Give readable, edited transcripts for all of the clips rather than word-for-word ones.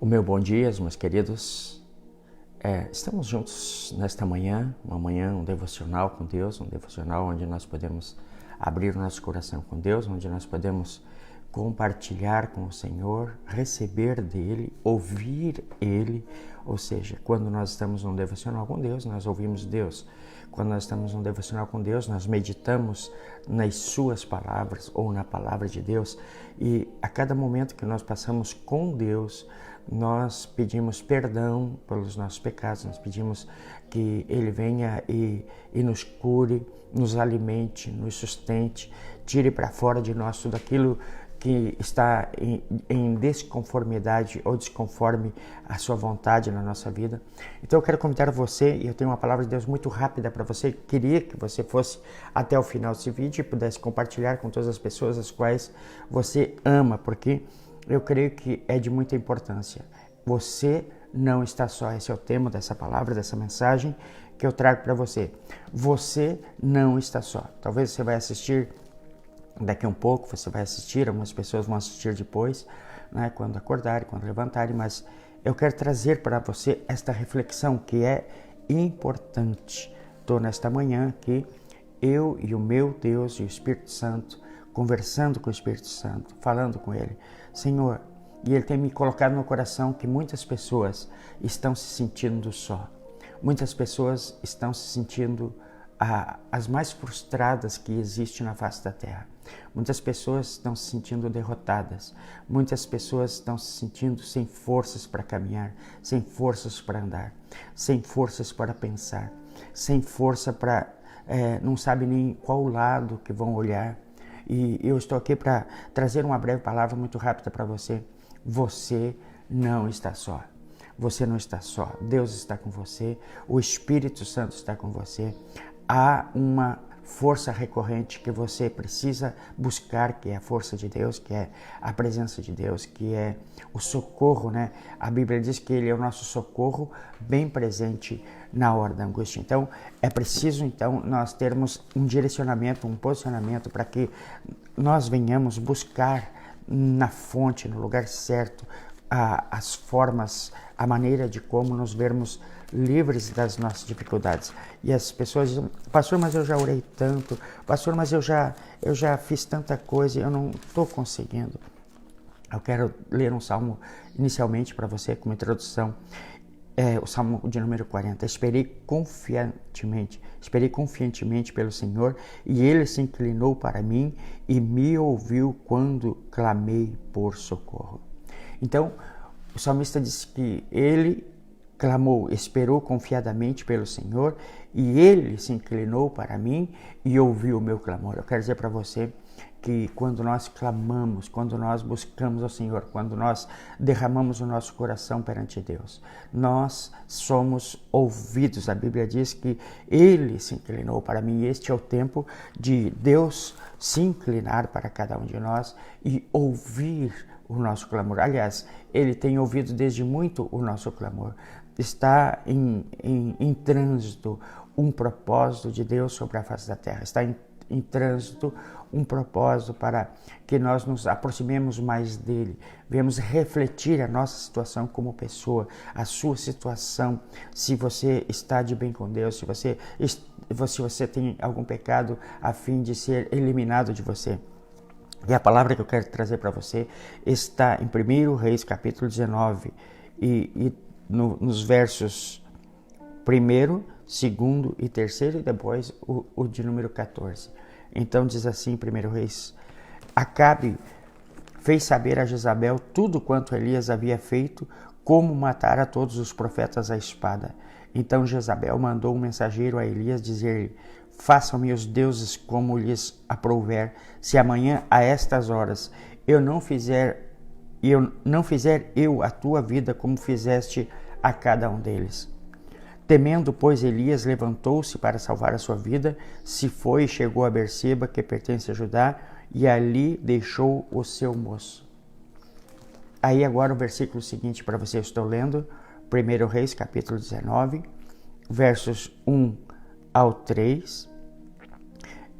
O meu bom dia, meus queridos. Estamos juntos nesta manhã, um devocional com Deus, um devocional onde nós podemos abrir o nosso coração com Deus, onde nós podemos compartilhar com o Senhor, receber dEle, ouvir Ele. Ou seja, quando nós estamos num devocional com Deus, nós ouvimos Deus. Quando nós estamos num devocional com Deus, nós meditamos nas suas palavras ou na palavra de Deus. E a cada momento que nós passamos com Deus, nós pedimos perdão pelos nossos pecados, nós pedimos que Ele venha e nos cure, nos alimente, nos sustente, tire para fora de nós tudo aquilo que está em desconformidade ou desconforme a sua vontade na nossa vida. Então eu quero convidar você, e eu tenho uma palavra de Deus muito rápida para você. Queria que você fosse até o final desse vídeo e pudesse compartilhar com todas as pessoas as quais você ama, porque eu creio que é de muita importância. Você não está só. Esse é o tema dessa palavra, dessa mensagem que eu trago para você. Você não está só. Talvez você vai assistir daqui a um pouco, você vai assistir, algumas pessoas vão assistir depois, né, quando acordarem, quando levantarem, mas eu quero trazer para você esta reflexão que é importante. Estou nesta manhã aqui, eu e o meu Deus e o Espírito Santo, conversando com o Espírito Santo, falando com Ele. Senhor, e Ele tem me colocado no coração que muitas pessoas estão se sentindo só. Muitas pessoas estão se sentindo as mais frustradas que existem na face da terra. Muitas pessoas estão se sentindo derrotadas. Muitas pessoas estão se sentindo sem forças para caminhar, sem forças para andar, sem forças para pensar, sem força para... não sabe nem qual lado que vão olhar. E eu estou aqui para trazer uma breve palavra muito rápida para você. Você não está só. Você não está só. Deus está com você. O Espírito Santo está com você. Há uma força recorrente que você precisa buscar, que é a força de Deus, que é a presença de Deus, que é o socorro, né? A Bíblia diz que Ele é o nosso socorro bem presente na hora da angústia. Então, é preciso, nós termos um direcionamento, um posicionamento para que nós venhamos buscar na fonte, no lugar certo, as formas, a maneira de como nos vermos livres das nossas dificuldades. E as pessoas dizem: pastor, mas eu já orei tanto, pastor, mas eu já fiz tanta coisa e eu não estou conseguindo. Eu quero ler um salmo inicialmente para você, como introdução, o salmo de número 40. Esperei confiantemente pelo Senhor, e Ele se inclinou para mim e me ouviu quando clamei por socorro. Então, o salmista disse que ele clamou, esperou confiadamente pelo Senhor, e Ele se inclinou para mim e ouviu o meu clamor. Eu quero dizer para você que quando nós clamamos, quando nós buscamos ao Senhor, quando nós derramamos o nosso coração perante Deus, nós somos ouvidos. A Bíblia diz que Ele se inclinou para mim, e este é o tempo de Deus se inclinar para cada um de nós e ouvir o nosso clamor. Aliás, Ele tem ouvido desde muito o nosso clamor. Está em trânsito um propósito de Deus sobre a face da terra. Está em trânsito um propósito para que nós nos aproximemos mais dele, venhamos refletir a nossa situação como pessoa, a sua situação, se você está de bem com Deus, se você tem algum pecado a fim de ser eliminado de você. E a palavra que eu quero trazer para você está em 1 Reis, capítulo 19, nos versos 1º, 2º e 3º, e depois o de número 14. Então diz assim, 1 Reis: Acabe fez saber a Jezabel tudo quanto Elias havia feito, como matara todos os profetas à espada. Então Jezabel mandou um mensageiro a Elias dizer-lhe: Façam-me os deuses como lhes aprouver, se amanhã a estas horas eu não fizer eu a tua vida como fizeste a cada um deles. Temendo, pois, Elias levantou-se para salvar a sua vida, se foi e chegou a Berseba, que pertence a Judá, e ali deixou o seu moço. Aí agora o versículo seguinte para você, eu estou lendo, 1 Reis, capítulo 19, versos 1 ao 3,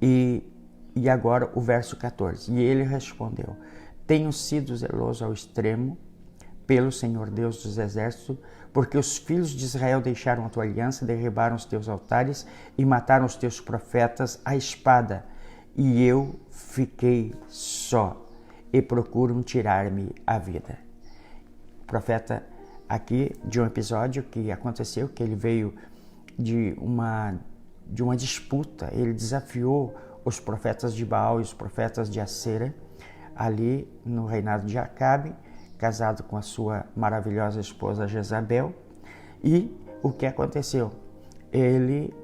e agora o verso 14. E ele respondeu: Tenho sido zeloso ao extremo, pelo Senhor Deus dos exércitos, porque os filhos de Israel deixaram a tua aliança, derribaram os teus altares e mataram os teus profetas à espada, e eu fiquei só e procuram tirar-me a vida. O profeta aqui de um episódio que aconteceu, que ele veio de uma disputa, ele desafiou os profetas de Baal e os profetas de Acera, ali no reinado de Acabe, casado com a sua maravilhosa esposa Jezabel. E o que aconteceu? Ele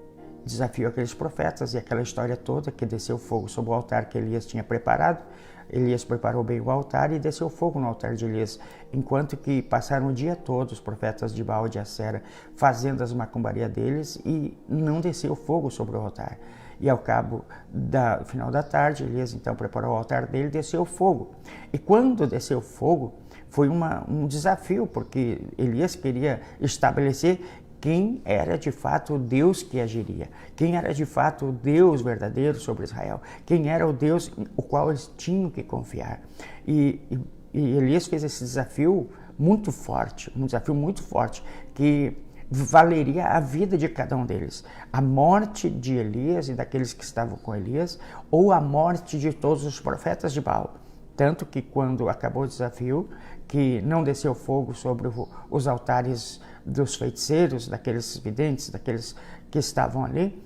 desafiou aqueles profetas e aquela história toda, que desceu fogo sobre o altar que Elias tinha preparado. Elias preparou bem o altar e desceu fogo no altar de Elias, enquanto que passaram o dia todo os profetas de Baal e de Acera fazendo as macumbarias deles e não desceu fogo sobre o altar. E ao cabo do final da tarde, Elias então preparou o altar dele e desceu fogo. E quando desceu fogo, foi um desafio, porque Elias queria estabelecer quem era de fato o Deus que agiria, quem era de fato o Deus verdadeiro sobre Israel, quem era o Deus o qual eles tinham que confiar. E Elias fez esse desafio muito forte, que valeria a vida de cada um deles. A morte de Elias e daqueles que estavam com Elias, ou a morte de todos os profetas de Baal. Tanto que quando acabou o desafio, que não desceu fogo sobre os altares dos feiticeiros, daqueles videntes, daqueles que estavam ali,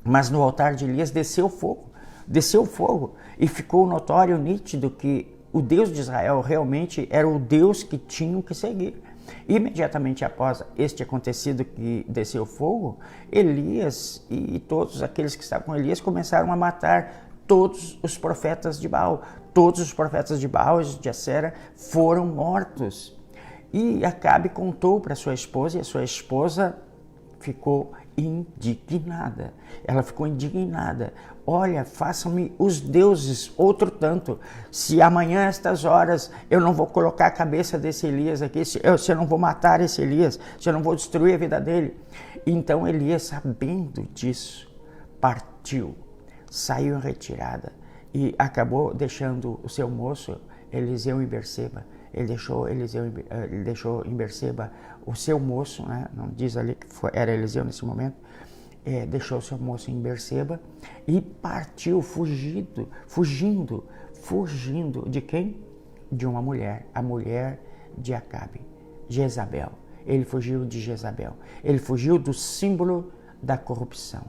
mas no altar de Elias desceu fogo, e ficou notório, nítido, que o Deus de Israel realmente era o Deus que tinham que seguir. Imediatamente após este acontecido que desceu fogo, Elias e todos aqueles que estavam com Elias começaram a matar todos os profetas de Baal. Todos os profetas de Baal e de Acera foram mortos. E Acabe contou para sua esposa, e a sua esposa ficou indignada. Ela ficou indignada. Olha, façam-me os deuses outro tanto. Se amanhã, a estas horas, eu não vou colocar a cabeça desse Elias aqui, se eu não vou matar esse Elias, se eu não vou destruir a vida dele. Então Elias, sabendo disso, partiu, saiu em retirada e acabou deixando o seu moço, Eliseu, em Berseba. Ele deixou em Berseba o seu moço, né? Não diz ali que era Eliseu nesse momento, deixou o seu moço em Berseba e partiu fugindo de quem? De uma mulher, a mulher de Acabe, Jezabel. Ele fugiu de Jezabel, ele fugiu do símbolo da corrupção,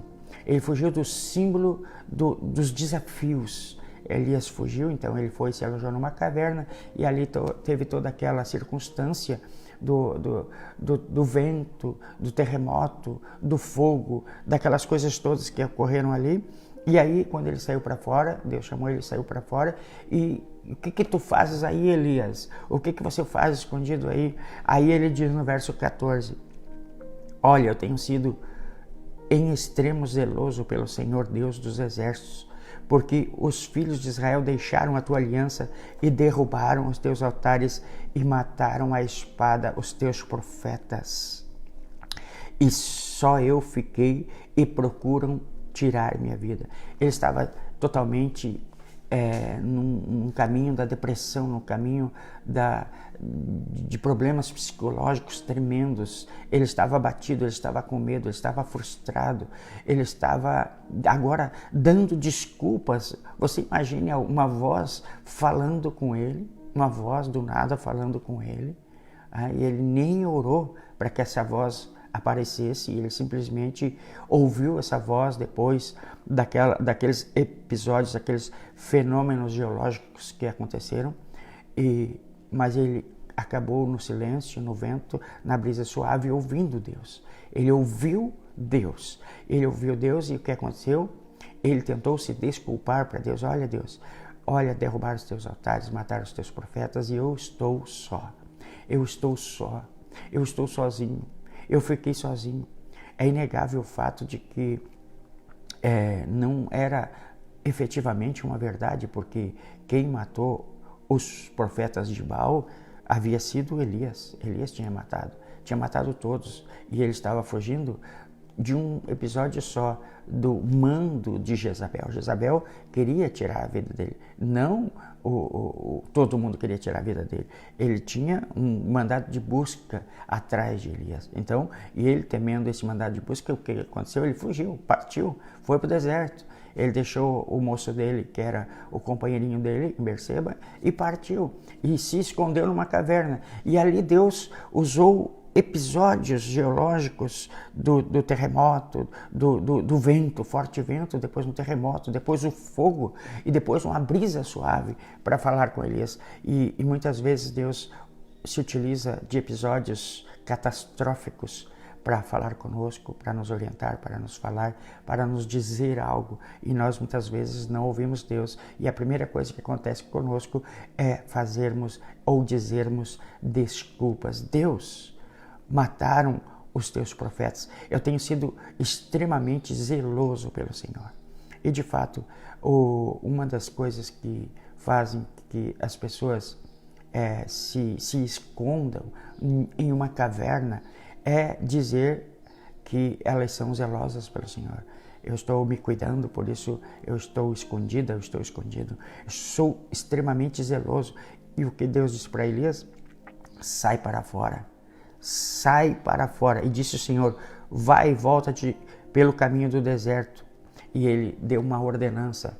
ele fugiu do símbolo dos desafios. Elias fugiu, então ele foi, se alojou numa caverna e ali teve toda aquela circunstância do vento, do terremoto, do fogo, daquelas coisas todas que ocorreram ali. E aí, quando ele saiu para fora, Deus chamou ele, saiu para fora, e o que tu fazes aí, Elias? O que você faz escondido aí? Aí ele diz no verso 14, olha, eu tenho sido em extremo zeloso pelo Senhor Deus dos exércitos, porque os filhos de Israel deixaram a tua aliança e derrubaram os teus altares e mataram à espada os teus profetas. E só eu fiquei e procuram tirar minha vida. Ele estava totalmente num caminho da depressão, num caminho de problemas psicológicos tremendos. Ele estava abatido, ele estava com medo, ele estava frustrado, ele estava agora dando desculpas. Você imagine uma voz falando com ele, uma voz do nada falando com ele, e ele nem orou para que essa voz aparecesse, ele simplesmente ouviu essa voz depois daqueles episódios, daqueles fenômenos geológicos que aconteceram, mas ele acabou no silêncio, no vento, na brisa suave, ouvindo Deus. Ele ouviu Deus e o que aconteceu? Ele tentou se desculpar para Deus. Olha, Deus, olha, derrubaram os teus altares, mataram os teus profetas e eu estou só, eu estou sozinho. Eu fiquei sozinho. É inegável o fato de que não era efetivamente uma verdade, porque quem matou os profetas de Baal havia sido Elias. Elias tinha matado todos, e ele estava fugindo de um episódio só, do mando de Jezabel. Jezabel queria tirar a vida dele, não todo mundo queria tirar a vida dele. Ele tinha um mandado de busca atrás de Elias. Então, e ele temendo esse mandado de busca, o que aconteceu? Ele fugiu, partiu, foi para o deserto. Ele deixou o moço dele, que era o companheirinho dele, em Berseba, e partiu. E se escondeu numa caverna. E ali Deus usou episódios geológicos do terremoto, do vento, forte vento, depois um terremoto, depois o fogo e depois uma brisa suave para falar com Elias. E muitas vezes Deus se utiliza de episódios catastróficos para falar conosco, para nos orientar, para nos falar, para nos dizer algo. E nós muitas vezes não ouvimos Deus. E a primeira coisa que acontece conosco é fazermos ou dizermos desculpas. Deus, mataram os teus profetas. Eu tenho sido extremamente zeloso pelo Senhor. E de fato, uma das coisas que fazem que as pessoas se escondam em uma caverna é dizer que elas são zelosas pelo Senhor. Eu estou me cuidando, por isso eu estou escondida, eu estou escondido. Eu sou extremamente zeloso. E o que Deus disse para Elias? Sai para fora. Sai para fora. E disse o Senhor, vai e volta-te pelo caminho do deserto. E ele deu uma ordenança.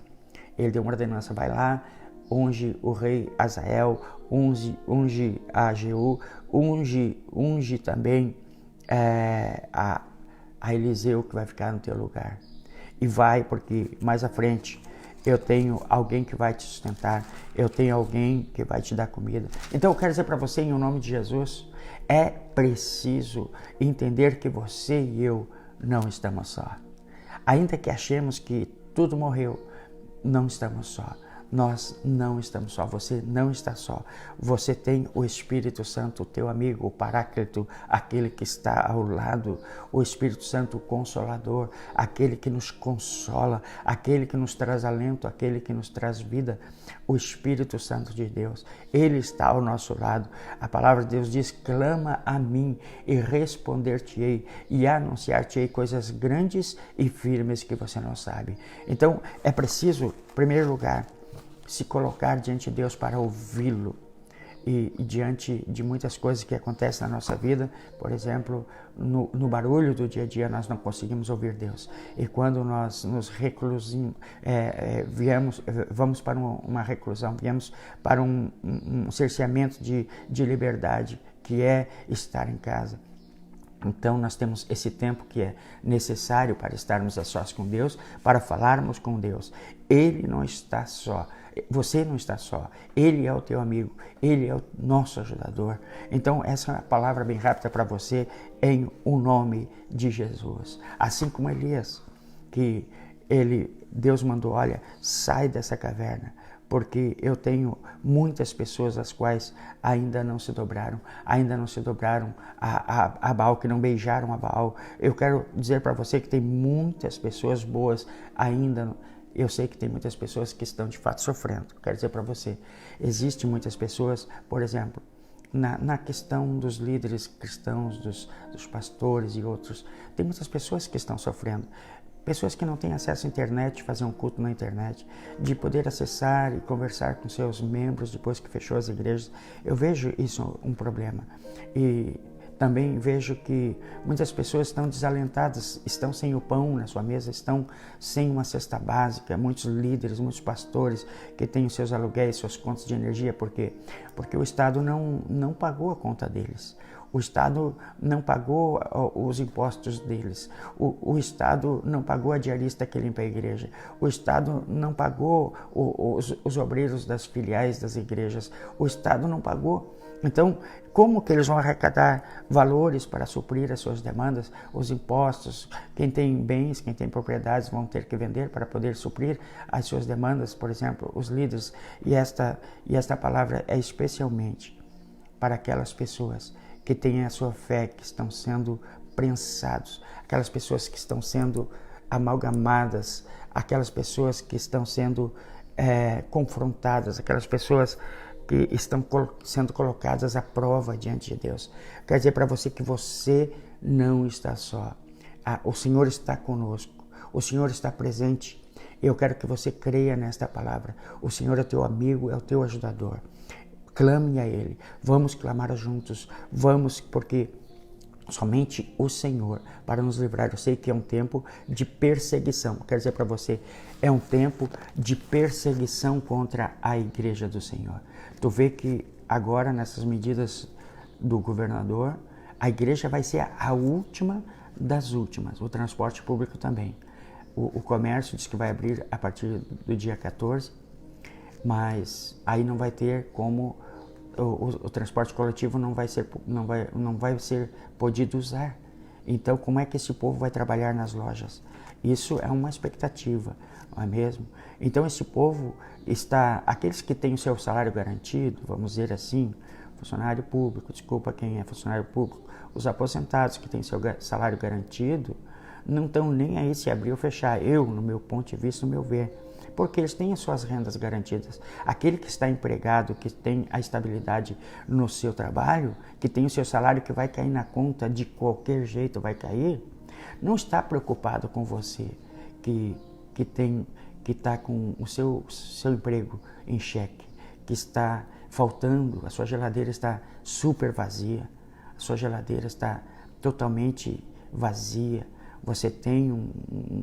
Vai lá, unge o rei Azael, unge a Jeú, unge também a Eliseu, que vai ficar no teu lugar. E vai, porque mais à frente eu tenho alguém que vai te sustentar, eu tenho alguém que vai te dar comida. Então eu quero dizer para você, em nome de Jesus, é preciso entender que você e eu não estamos só. Ainda que achemos que tudo morreu, não estamos só. Nós não estamos só, você não está só. Você tem o Espírito Santo, o teu amigo, o Paráclito, aquele que está ao lado, o Espírito Santo, o Consolador, aquele que nos consola, aquele que nos traz alento, aquele que nos traz vida, o Espírito Santo de Deus. Ele está ao nosso lado. A palavra de Deus diz, clama a mim e responder-te-ei e anunciar-te-ei coisas grandes e firmes que você não sabe. Então, é preciso, em primeiro lugar, se colocar diante de Deus para ouvi-lo e diante de muitas coisas que acontecem na nossa vida, por exemplo, no barulho do dia a dia nós não conseguimos ouvir Deus. E quando nós nos reclusamos, vamos para uma reclusão, viemos para um cerceamento de liberdade, que é estar em casa. Então nós temos esse tempo que é necessário para estarmos a sós com Deus, para falarmos com Deus. Ele não está só, você não está só, Ele é o teu amigo, Ele é o nosso ajudador. Então essa é uma palavra bem rápida para você, em o nome de Jesus. Assim como Elias, que Deus mandou, olha, sai dessa caverna, porque eu tenho muitas pessoas as quais ainda não se dobraram a Baal, que não beijaram a Baal. Eu quero dizer para você que tem muitas pessoas boas ainda. Eu sei que tem muitas pessoas que estão de fato sofrendo. Quero dizer para você, existem muitas pessoas, por exemplo, na questão dos líderes cristãos, dos pastores e outros, tem muitas pessoas que estão sofrendo. Pessoas que não têm acesso à internet, fazer um culto na internet, de poder acessar e conversar com seus membros depois que fechou as igrejas. Eu vejo isso um problema. E também vejo que muitas pessoas estão desalentadas, estão sem o pão na sua mesa, estão sem uma cesta básica. Muitos líderes, muitos pastores que têm os seus aluguéis, suas contas de energia. Por quê? Porque o Estado não pagou a conta deles. O Estado não pagou os impostos deles. O Estado não pagou a diarista que limpa a igreja. O Estado não pagou os obreiros das filiais das igrejas. O Estado não pagou. Então, como que eles vão arrecadar valores para suprir as suas demandas? Os impostos, quem tem bens, quem tem propriedades vão ter que vender para poder suprir as suas demandas, por exemplo, os líderes. E esta palavra é especialmente para aquelas pessoas que têm a sua fé, que estão sendo prensados, aquelas pessoas que estão sendo amalgamadas, aquelas pessoas que estão sendo confrontadas, aquelas pessoas que estão sendo colocadas à prova diante de Deus. Quer dizer para você que você não está só. O Senhor está conosco, o Senhor está presente Eu quero que você creia nesta palavra. O Senhor é teu amigo, é o teu ajudador. Clame a Ele. Vamos clamar juntos. Vamos, porque somente o Senhor para nos livrar. Eu sei que é um tempo de perseguição. Quero dizer para você, é um tempo de perseguição contra a igreja do Senhor. Tu vê que agora, nessas medidas do governador, a igreja vai ser a última das últimas. O transporte público também. O comércio diz que vai abrir a partir do dia 14, mas aí não vai ter como... O transporte coletivo não vai ser podido usar. Então, como é que esse povo vai trabalhar nas lojas? Isso é uma expectativa, não é mesmo? Então, esse povo está... Aqueles que têm o seu salário garantido, vamos dizer assim, funcionário público, desculpa quem é funcionário público, os aposentados que têm seu salário garantido, não estão nem aí se abrir ou fechar. Eu, no meu ponto de vista, no meu ver, porque eles têm as suas rendas garantidas. Aquele que está empregado, que tem a estabilidade no seu trabalho, que tem o seu salário que vai cair na conta de qualquer jeito, vai cair, não está preocupado com você que está com o seu emprego em xeque, que está faltando, a sua geladeira está super vazia, a sua geladeira está totalmente vazia. Você tem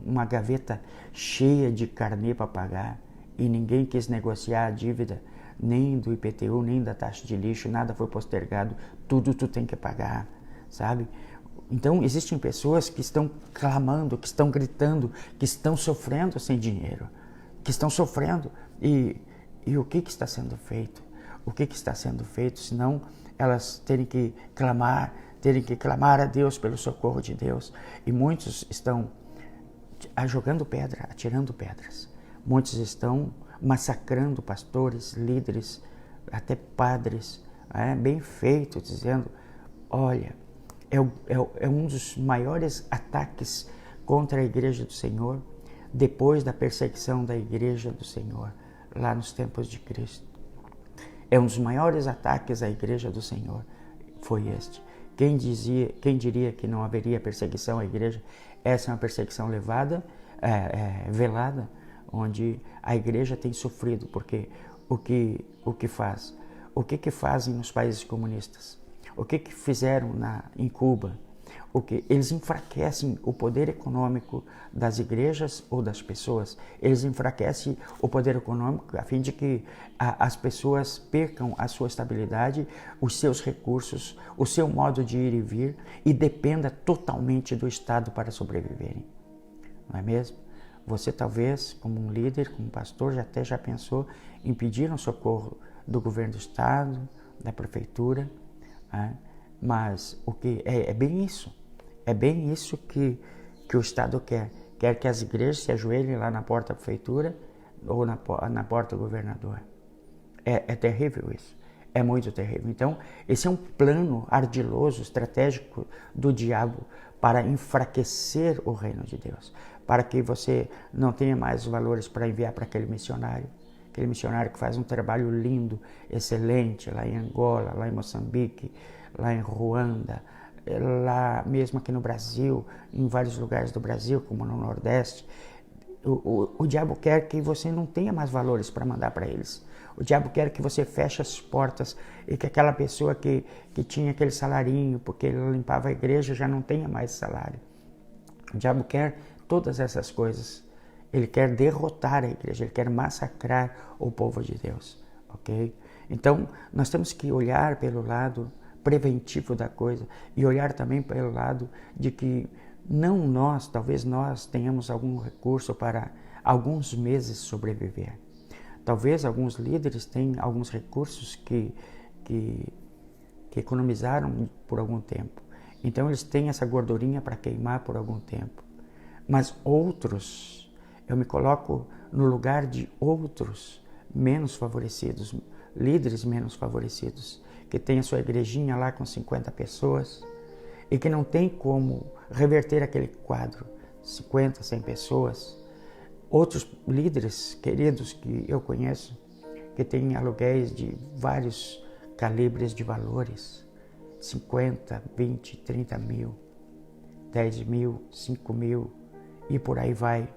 uma gaveta cheia de carnê para pagar e ninguém quis negociar a dívida, nem do IPTU, nem da taxa de lixo, nada foi postergado, tudo tu tem que pagar, sabe? Então, existem pessoas que estão clamando, que estão gritando, que estão sofrendo sem dinheiro, que estão sofrendo. E o que está sendo feito? O que está sendo feito, senão elas terem que clamar a Deus pelo socorro de Deus. E muitos estão jogando pedra, atirando pedras. Muitos estão massacrando pastores, líderes, até padres, bem feito, dizendo, olha, é um dos maiores ataques contra a igreja do Senhor, depois da perseguição da igreja do Senhor, lá nos tempos de Cristo. É um dos maiores ataques à igreja do Senhor, foi este. Quem diria que não haveria perseguição à igreja? Essa é uma perseguição velada, onde a igreja tem sofrido, porque o que faz? O que fazem nos países comunistas? O que fizeram em Cuba? Eles enfraquecem o poder econômico das igrejas ou das pessoas. Eles enfraquecem o poder econômico a fim de que as pessoas percam a sua estabilidade, os seus recursos, o seu modo de ir e vir e dependa totalmente do Estado para sobreviverem. Não é mesmo? Você talvez, como um líder, como um pastor, já pensou em pedir um socorro do governo do Estado, da prefeitura, mas é bem isso. É bem isso que o Estado quer. Quer que as igrejas se ajoelhem lá na porta da prefeitura ou na porta do governador. É terrível isso. É muito terrível. Então, esse é um plano ardiloso, estratégico do diabo para enfraquecer o reino de Deus. Para que você não tenha mais valores para enviar para aquele missionário que faz um trabalho lindo, excelente, lá em Angola, lá em Moçambique, lá em Ruanda, lá mesmo aqui no Brasil, em vários lugares do Brasil, como no Nordeste. O diabo quer que você não tenha mais valores para mandar para eles. O diabo quer que você feche as portas e que aquela pessoa que tinha aquele salarinho, porque ele limpava a igreja, já não tenha mais salário. O diabo quer todas essas coisas. Ele quer derrotar a igreja, ele quer massacrar o povo de Deus, ok? Então, nós temos que olhar pelo lado preventivo da coisa e olhar também pelo lado de que talvez nós tenhamos algum recurso para alguns meses sobreviver. Talvez alguns líderes tenham alguns recursos que economizaram por algum tempo. Então, eles têm essa gordurinha para queimar por algum tempo. Mas outros... Eu me coloco no lugar de outros menos favorecidos, líderes menos favorecidos, que tem a sua igrejinha lá com 50 pessoas e que não tem como reverter aquele quadro, 50, 100 pessoas. Outros líderes queridos que eu conheço, que têm aluguéis de vários calibres de valores, 50, 20, 30 mil, 10 mil, 5 mil e por aí vai.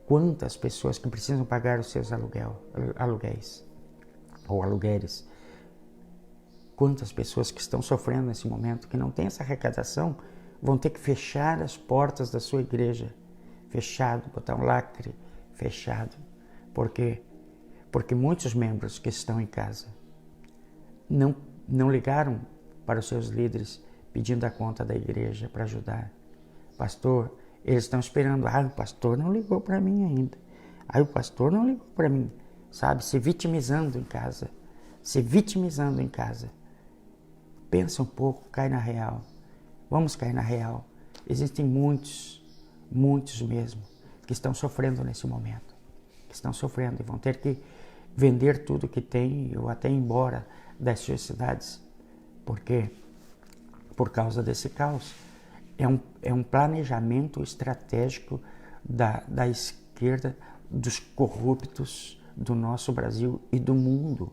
Quantas pessoas que precisam pagar os seus aluguéis ou aluguéis. Quantas pessoas que estão sofrendo nesse momento, que não têm essa arrecadação, vão ter que fechar as portas da sua igreja. Fechado, botar um lacre, fechado. Por quê? Porque muitos membros que estão em casa não ligaram para os seus líderes pedindo a conta da igreja para ajudar. Pastor, eles estão esperando. O pastor não ligou para mim ainda. O pastor não ligou para mim. Sabe, se vitimizando em casa. Se vitimizando em casa. Pensa um pouco, cai na real. Vamos cair na real. Existem muitos mesmo, que estão sofrendo nesse momento. Que estão sofrendo e vão ter que vender tudo que tem ou até ir embora das suas cidades. Por quê? Por causa desse caos. É um planejamento estratégico da esquerda, dos corruptos do nosso Brasil e do mundo.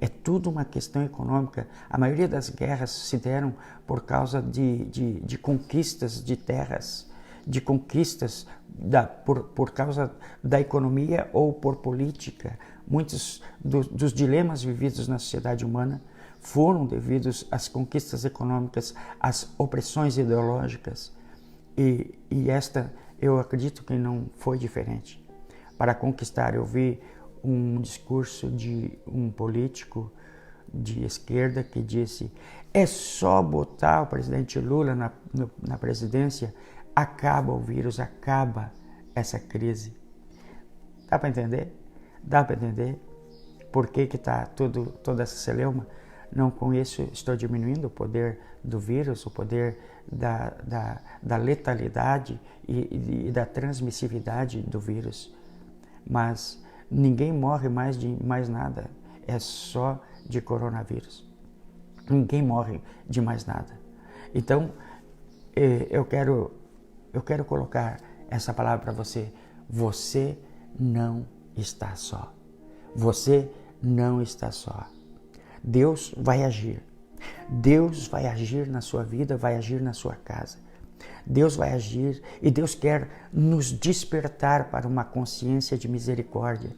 É tudo uma questão econômica. A maioria das guerras se deram por causa de conquistas de terras, de conquistas por causa da economia ou por política. Muitos dos dilemas vividos na sociedade humana foram devidos às conquistas econômicas, às opressões ideológicas. E esta, eu acredito que não foi diferente. Para conquistar, eu vi um discurso de um político de esquerda que disse: é só botar o presidente Lula na presidência, acaba o vírus, acaba essa crise. Dá para entender? Dá para entender por que está toda essa celeuma? Não com isso estou diminuindo o poder do vírus, o poder da letalidade e da transmissividade do vírus. Mas ninguém morre mais de mais nada, é só de coronavírus. Ninguém morre de mais nada. Então, eu quero colocar essa palavra para você. Você não está só. Você não está só. Deus vai agir. Deus vai agir na sua vida, vai agir na sua casa. Deus vai agir e Deus quer nos despertar para uma consciência de misericórdia.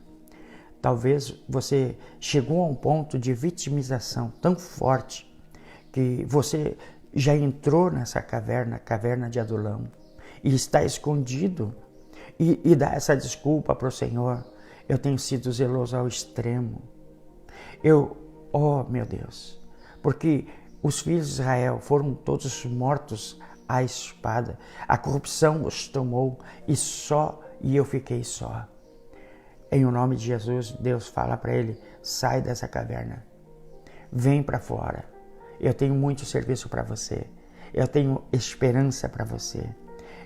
Talvez você chegou a um ponto de vitimização tão forte que você já entrou nessa caverna de Adulão, e está escondido e dá essa desculpa para o Senhor. Eu tenho sido zeloso ao extremo. Oh meu Deus, porque os filhos de Israel foram todos mortos à espada. A corrupção os tomou e eu fiquei só. Em o nome de Jesus, Deus fala para ele: sai dessa caverna, vem para fora. Eu tenho muito serviço para você. Eu tenho esperança para você.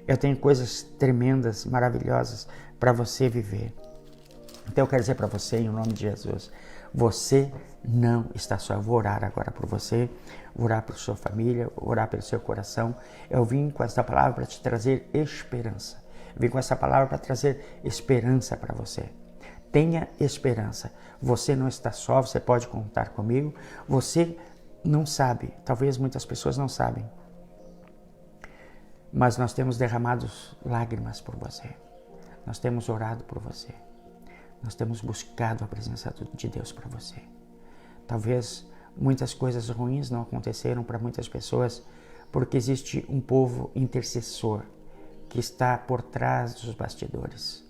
Eu tenho coisas tremendas, maravilhosas para você viver. Então eu quero dizer para você, em nome de Jesus, você não está só. Eu vou orar agora por você, vou orar por sua família, vou orar pelo seu coração. Eu vim com essa palavra para te trazer esperança. Eu vim com essa palavra para trazer esperança para você. Tenha esperança. Você não está só, você pode contar comigo. Você não sabe, talvez muitas pessoas não sabem, mas nós temos derramado lágrimas por você. Nós temos orado por você. Nós temos buscado a presença de Deus para você. Talvez muitas coisas ruins não aconteceram para muitas pessoas porque existe um povo intercessor que está por trás dos bastidores,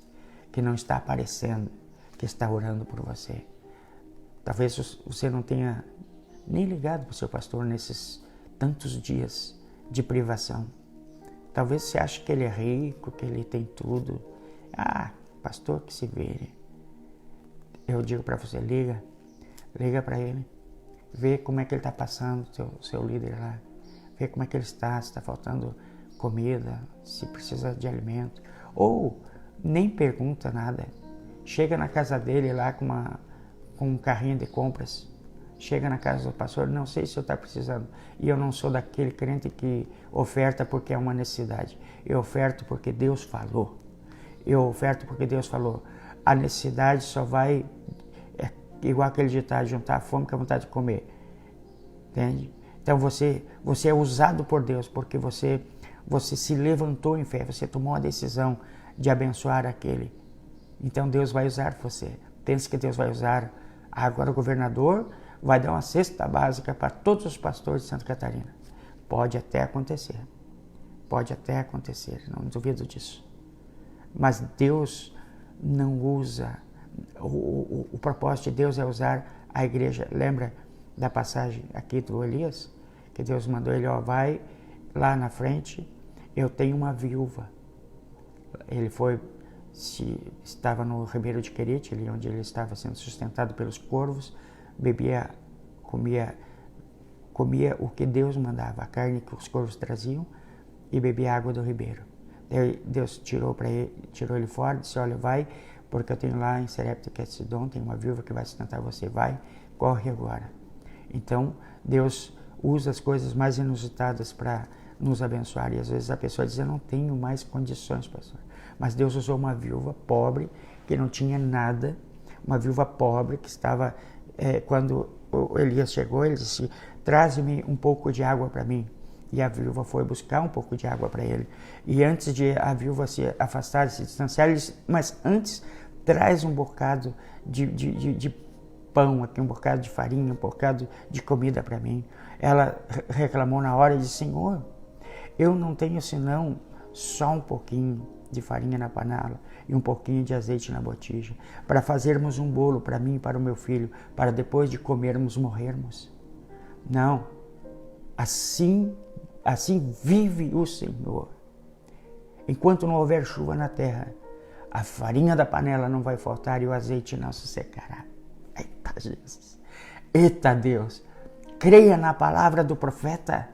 que não está aparecendo, que está orando por você. Talvez você não tenha nem ligado para o seu pastor nesses tantos dias de privação. Talvez você ache que ele é rico, que ele tem tudo. Pastor que se vire. Eu digo para você, liga para ele, vê como é que ele está passando, seu líder lá, vê como é que ele está, se está faltando comida, se precisa de alimento, ou nem pergunta nada, chega na casa dele lá com um carrinho de compras, chega na casa do pastor, não sei se o senhor está precisando, e eu não sou daquele crente que oferta porque é uma necessidade, eu oferto porque Deus falou, a necessidade só vai, igual aquele ditado, juntar a fome com a vontade de comer, entende? Então você é usado por Deus porque você se levantou em fé, você tomou a decisão de abençoar aquele Então Deus vai usar você. Pense que Deus vai usar agora o governador, vai dar uma cesta básica para todos os pastores de Santa Catarina. Pode até acontecer. Pode até acontecer, não duvido disso. Mas Deus não usa, o propósito de Deus é usar a igreja. Lembra da passagem aqui do Elias? Que Deus mandou ele, vai lá na frente, eu tenho uma viúva. Ele estava no Ribeiro de Querite, ali onde ele estava sendo sustentado pelos corvos, comia o que Deus mandava, a carne que os corvos traziam, e bebia água do ribeiro. Deus tirou ele fora, disse, olha, vai, porque eu tenho lá em Serepta, que é Sidom, tem uma viúva que vai sustentar você, vai, corre agora. Então, Deus usa as coisas mais inusitadas para nos abençoar, e às vezes a pessoa diz, eu não tenho mais condições, pastor. Mas Deus usou uma viúva pobre, que não tinha nada, uma viúva pobre que estava, quando Elias chegou, ele disse, traze-me um pouco de água para mim. E a viúva foi buscar um pouco de água para ele. E antes de a viúva se afastar, se distanciar, ele disse, mas antes traz um bocado de pão aqui, um bocado de farinha, um bocado de comida para mim. Ela reclamou na hora e disse, Senhor, eu não tenho senão só um pouquinho de farinha na panela e um pouquinho de azeite na botija, para fazermos um bolo para mim e para o meu filho, para depois de comermos morrermos. Não, assim vive o Senhor. Enquanto não houver chuva na terra, a farinha da panela não vai faltar e o azeite não se secará. Eita Jesus! Eita Deus! Creia na palavra do profeta.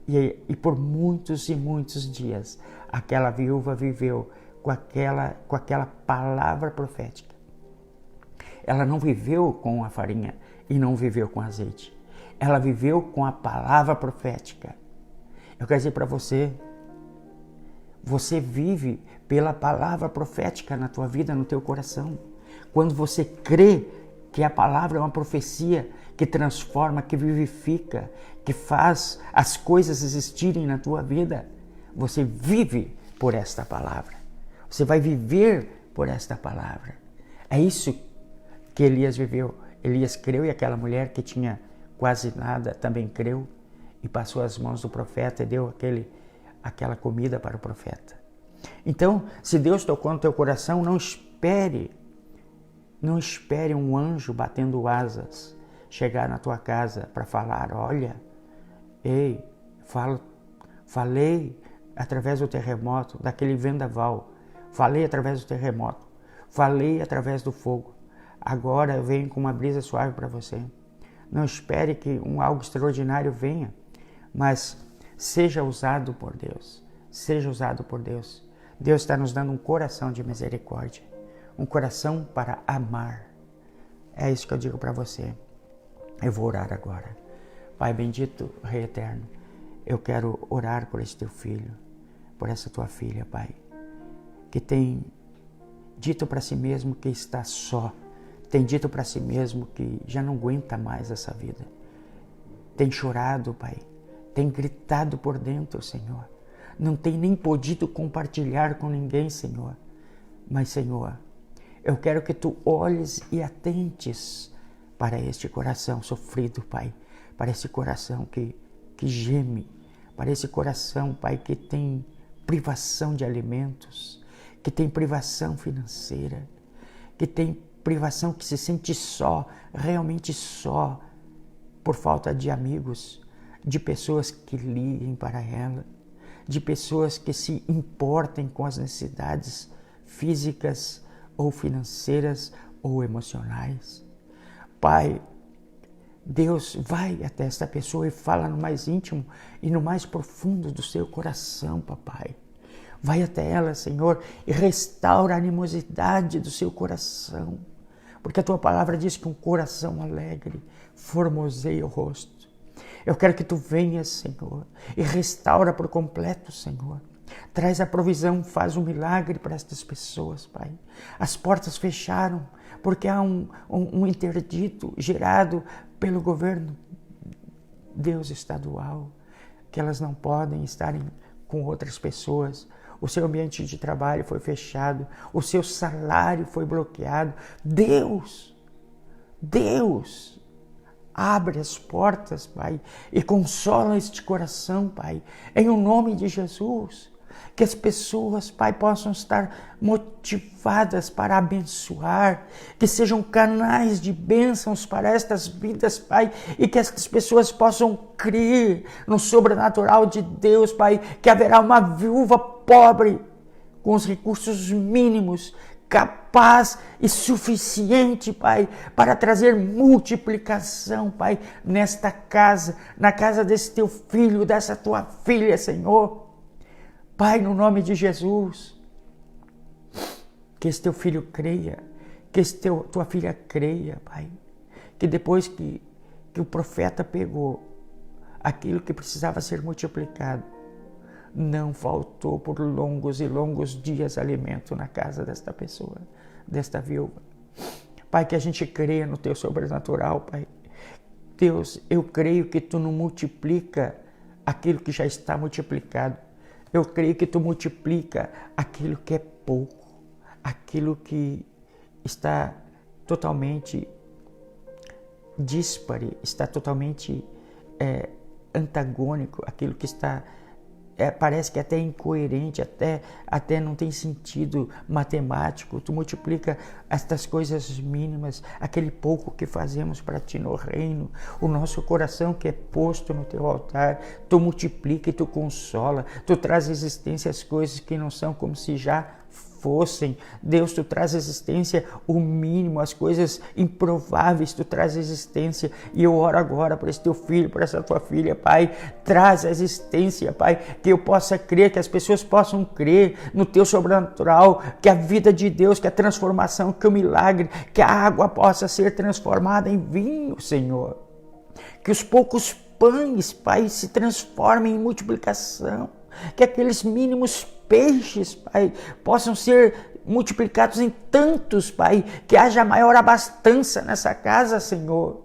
E por muitos e muitos dias, aquela viúva viveu com aquela palavra profética. Ela não viveu com a farinha e não viveu com azeite. Ela viveu com a palavra profética. Eu quero dizer para você, você vive pela palavra profética na tua vida, no teu coração. Quando você crê que a palavra é uma profecia que transforma, que vivifica, que faz as coisas existirem na tua vida, você vive por esta palavra. Você vai viver por esta palavra. É isso que Elias viveu. Elias creu e aquela mulher que tinha quase nada também creu e passou as mãos do profeta e deu aquela comida para o profeta. Então, se Deus tocou no teu coração, não espere um anjo batendo asas chegar na tua casa para falar, olha, falei através do terremoto, daquele vendaval, falei através do terremoto, falei através do fogo, agora eu venho com uma brisa suave para você. Não espere que algo extraordinário venha, mas seja usado por Deus, seja usado por Deus. Deus está nos dando um coração de misericórdia, um coração para amar. É isso que eu digo para você. Eu vou orar agora. Pai bendito, Rei eterno, eu quero orar por esse teu filho, por essa tua filha, Pai, que tem dito para si mesmo que está só, tem dito para si mesmo que já não aguenta mais essa vida. Tem chorado, Pai, tem gritado por dentro, Senhor. Não tem nem podido compartilhar com ninguém, Senhor. Mas, Senhor, eu quero que Tu olhes e atentes para este coração sofrido, Pai, para esse coração que geme, para esse coração, Pai, que tem privação de alimentos, que tem privação financeira, que tem privação, que se sente só, realmente só, por falta de amigos, de pessoas que liguem para ela, de pessoas que se importem com as necessidades físicas ou financeiras ou emocionais. Pai, Deus vai até esta pessoa e fala no mais íntimo e no mais profundo do seu coração, papai. Vai até ela, Senhor, e restaura a animosidade do seu coração. Porque a tua palavra diz que um coração alegre formoseia o rosto. Eu quero que tu venhas, Senhor, e restaura por completo, Senhor. Traz a provisão, faz um milagre para estas pessoas, Pai. As portas fecharam porque há um interdito gerado pelo governo, Deus estadual, que elas não podem estarem com outras pessoas. o seu ambiente de trabalho foi fechado, o seu salário foi bloqueado. Deus, abre as portas, Pai, e consola este coração, Pai, em o nome de Jesus. Que as pessoas, Pai, possam estar motivadas para abençoar, que sejam canais de bênçãos para estas vidas, Pai, e que estas pessoas possam crer no sobrenatural de Deus, Pai, que haverá uma viúva pobre com os recursos mínimos, capaz e suficiente, Pai, para trazer multiplicação, Pai, nesta casa, na casa desse teu filho, dessa tua filha, Senhor. Pai, no nome de Jesus, que esse teu filho creia, que tua filha creia, Pai, que depois que o profeta pegou aquilo que precisava ser multiplicado, não faltou por longos e longos dias alimento na casa desta pessoa, desta viúva. Pai, que a gente creia no teu sobrenatural, Pai. Deus, eu creio que tu não multiplica aquilo que já está multiplicado. Eu creio que tu multiplica aquilo que é pouco, aquilo que está totalmente díspare, está totalmente antagônico, aquilo que está parece que até incoerente, até não tem sentido matemático. Tu multiplica estas coisas mínimas, aquele pouco que fazemos para ti no reino, o nosso coração que é posto no teu altar. Tu multiplica e tu consola, tu traz existência às coisas que não são como se já fossem. Deus, tu traz existência o mínimo, as coisas improváveis, tu traz existência. E eu oro agora por esse teu filho, por essa tua filha, Pai. Traz a existência, Pai, que eu possa crer, que as pessoas possam crer no teu sobrenatural, que a vida de Deus, que a transformação, que o milagre, que a água possa ser transformada em vinho, Senhor. Que os poucos pães, Pai, se transformem em multiplicação. Que aqueles mínimos peixes, Pai, possam ser multiplicados em tantos, Pai, que haja maior abastança nessa casa, Senhor.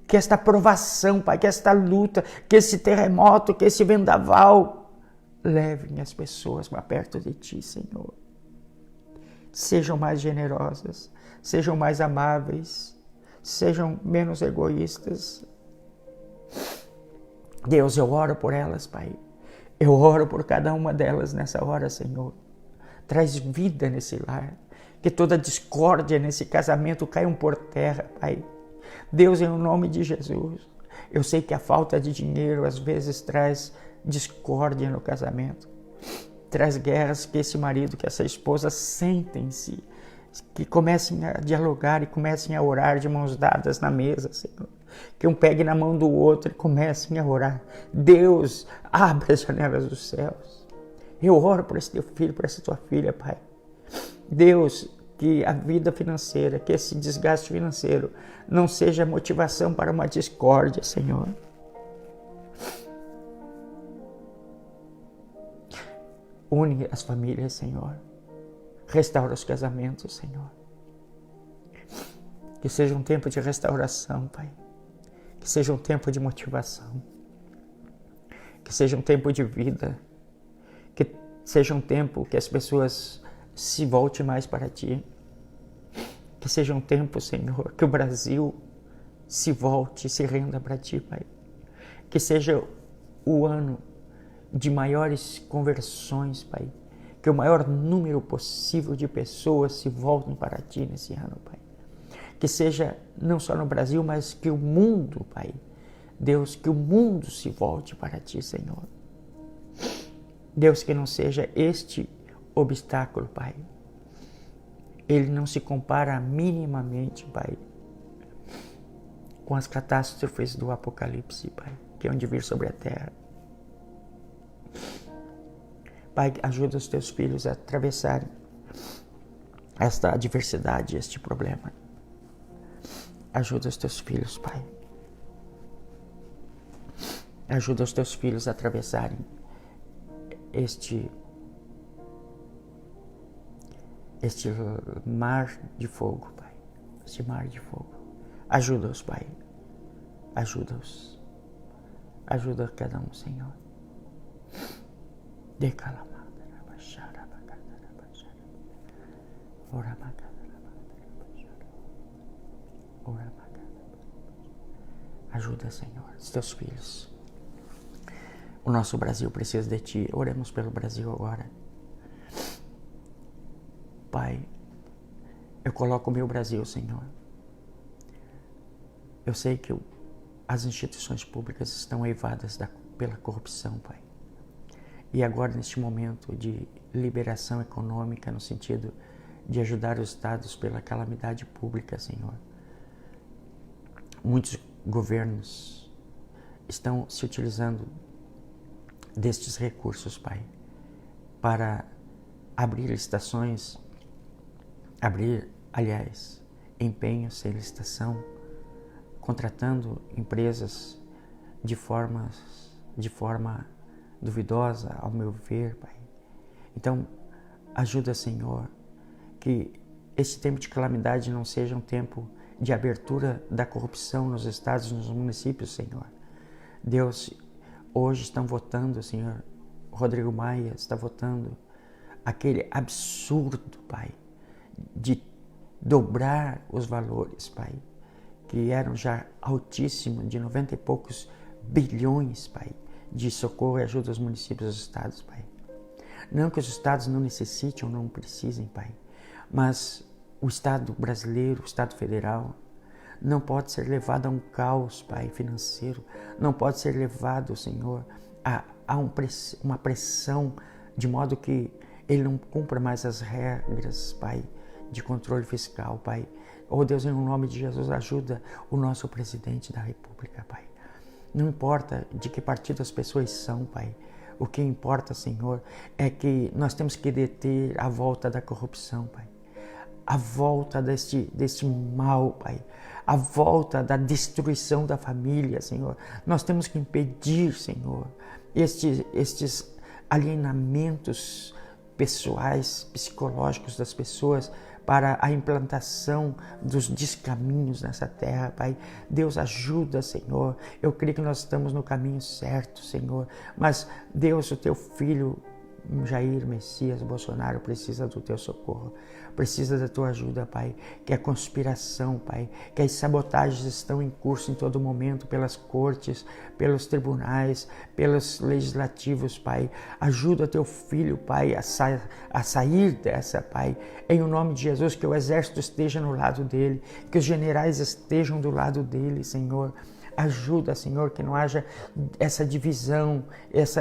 Que esta provação, Pai, que esta luta, que esse terremoto, que esse vendaval levem as pessoas para perto de Ti, Senhor. Sejam mais generosas, sejam mais amáveis, sejam menos egoístas. Deus, eu oro por elas, Pai. Eu oro por cada uma delas nessa hora, Senhor. Traz vida nesse lar. Que toda discórdia nesse casamento caiam por terra, Pai. Deus, em nome de Jesus. Eu sei que a falta de dinheiro às vezes traz discórdia no casamento. Traz guerras, que esse marido, que essa esposa sentem-se. Que comecem a dialogar e comecem a orar de mãos dadas na mesa, Senhor. Que um pegue na mão do outro e comecem a orar. Deus, abre as janelas dos céus. Eu oro por esse teu filho, por essa tua filha, Pai. Deus, que a vida financeira, que esse desgaste financeiro não seja motivação para uma discórdia, Senhor. Une as famílias, Senhor. Restaura os casamentos, Senhor. Que seja um tempo de restauração, Pai. Que seja um tempo de motivação. Que seja um tempo de vida. Que seja um tempo que as pessoas se voltem mais para Ti. Que seja um tempo, Senhor, que o Brasil se volte, se renda para Ti, Pai. Que seja o ano de maiores conversões, Pai. Que o maior número possível de pessoas se voltem para Ti nesse ano, Pai. Que seja não só no Brasil, mas que o mundo, Pai. Deus, que o mundo se volte para Ti, Senhor. Deus, que não seja este obstáculo, Pai. Ele não se compara minimamente, Pai, com as catástrofes do Apocalipse, Pai, que hão de vir sobre a terra. Pai, ajuda os Teus filhos a atravessarem esta adversidade, este problema. Ajuda os Teus filhos, Pai. Ajuda os Teus filhos a atravessarem este mar de fogo, Pai. Este mar de fogo. Ajuda-os, Pai. Ajuda-os. Ajuda cada um, Senhor. De calamada. Ajuda, Senhor, os teus filhos. O nosso Brasil precisa de Ti. Oremos pelo Brasil agora. Pai, eu coloco o meu Brasil, Senhor. Eu sei que as instituições públicas estão eivadas pela corrupção, Pai. E agora, neste momento de liberação econômica, no sentido de ajudar os estados pela calamidade pública, Senhor, muitos governos estão se utilizando destes recursos, Pai, para abrir licitações, empenhos sem licitação, contratando empresas de forma duvidosa, ao meu ver, Pai. Então, ajuda, Senhor, que esse tempo de calamidade não seja um tempo de abertura da corrupção nos estados e nos municípios, Senhor. Deus, hoje estão votando, Senhor, Rodrigo Maia está votando aquele absurdo, Pai, de dobrar os valores, Pai, que eram já altíssimos, de 90 e poucos bilhões, Pai, de socorro e ajuda aos municípios e aos estados, Pai. Não que os estados não necessitem ou não precisem, Pai, mas o Estado brasileiro, o Estado federal, não pode ser levado a um caos, Pai, financeiro. Não pode ser levado, Senhor, a uma pressão, de modo que ele não cumpra mais as regras, Pai, de controle fiscal, Pai. Oh Deus, em nome de Jesus, ajuda o nosso presidente da República, Pai. Não importa de que partido as pessoas são, Pai. O que importa, Senhor, é que nós temos que deter a volta da corrupção, Pai. A volta deste mal, Pai. A volta da destruição da família, Senhor. Nós temos que impedir, Senhor, estes alienamentos pessoais, psicológicos das pessoas para a implantação dos descaminhos nessa terra, Pai. Deus, ajuda, Senhor. Eu creio que nós estamos no caminho certo, Senhor. Mas, Deus, o Teu Filho, Jair Messias Bolsonaro, precisa do Teu socorro. Precisa da Tua ajuda, Pai. Que a conspiração, Pai, que as sabotagens estão em curso em todo momento pelas cortes, pelos tribunais, pelos legislativos, Pai. Ajuda Teu Filho, Pai, a sair dessa, Pai. Em nome de Jesus, que o exército esteja no lado dele, que os generais estejam do lado dele, Senhor. Ajuda, Senhor, que não haja essa divisão,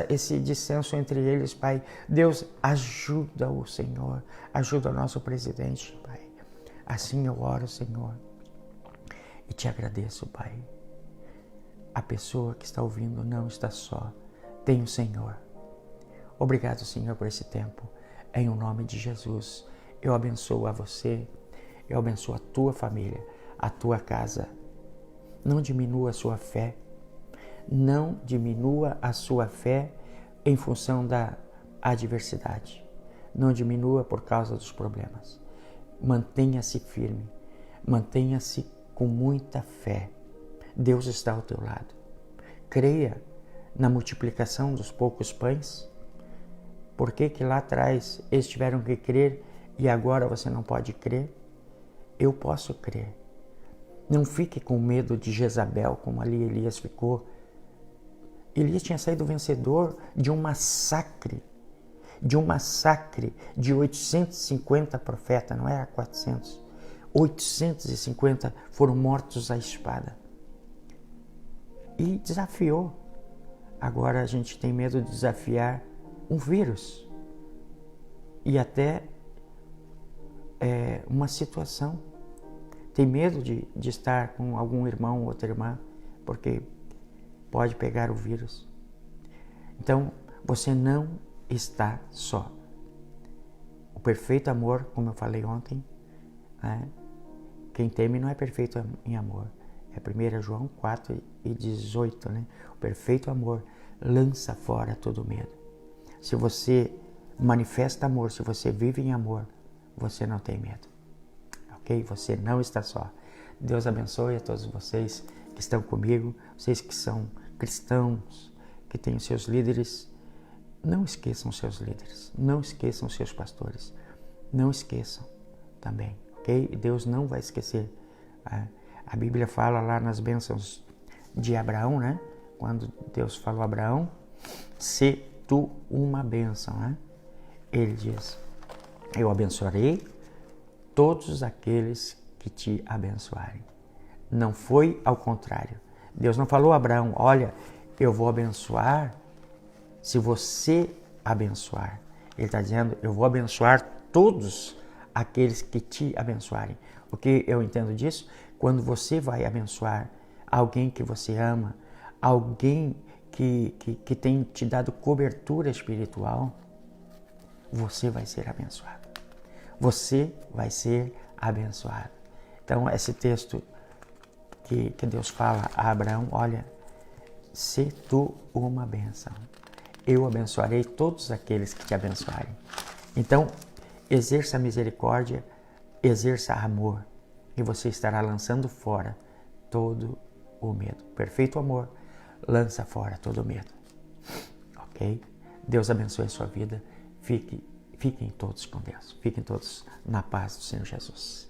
esse dissenso entre eles, Pai. Deus, ajuda-o, Senhor. Ajuda o nosso presidente, Pai. Assim eu oro, Senhor. E te agradeço, Pai. A pessoa que está ouvindo não está só. Tem o Senhor. Obrigado, Senhor, por esse tempo. Em o nome de Jesus, eu abençoo a você, eu abençoo a tua família, a tua casa. Não diminua a sua fé. Não diminua a sua fé em função da adversidade. Não diminua por causa dos problemas. Mantenha-se firme. Mantenha-se com muita fé. Deus está ao teu lado. Creia na multiplicação dos poucos pães. Por que lá atrás eles tiveram que crer e agora você não pode crer? Eu posso crer. Não fique com medo de Jezabel, como ali Elias ficou. Elias tinha saído vencedor de um massacre de 850 profetas, não era 400. 850 foram mortos à espada. E desafiou. Agora a gente tem medo de desafiar um vírus. E até uma situação. Tem medo de estar com algum irmão ou outra irmã, porque pode pegar o vírus. Então, você não está só. O perfeito amor, como eu falei ontem, quem teme não é perfeito em amor. É 1 João 4:18, né? O perfeito amor lança fora todo medo. Se você manifesta amor, se você vive em amor, você não tem medo. Ok? Você não está só. Deus abençoe a todos vocês que estão comigo, vocês que são cristãos, que têm os seus líderes. Não esqueçam os seus líderes, não esqueçam os seus pastores, não esqueçam, também, ok? Deus não vai esquecer. A Bíblia fala lá nas bênçãos de Abraão, né? Quando Deus falou a Abraão, se tu uma bênção, né? Ele diz, eu abençoarei todos aqueles que te abençoarem. Não foi ao contrário. Deus não falou a Abraão, olha, eu vou abençoar se você abençoar. Ele está dizendo, eu vou abençoar todos aqueles que te abençoarem. O que eu entendo disso? Quando você vai abençoar alguém que você ama, alguém que tem te dado cobertura espiritual, você vai ser abençoado. Você vai ser abençoado. Então, esse texto que Deus fala a Abraão, olha, se tu uma bênção, eu abençoarei todos aqueles que te abençoarem. Então, exerça misericórdia, exerça amor, e você estará lançando fora todo o medo. Perfeito amor lança fora todo o medo. Ok? Deus abençoe a sua vida. Fiquem todos com Deus. Fiquem todos na paz do Senhor Jesus.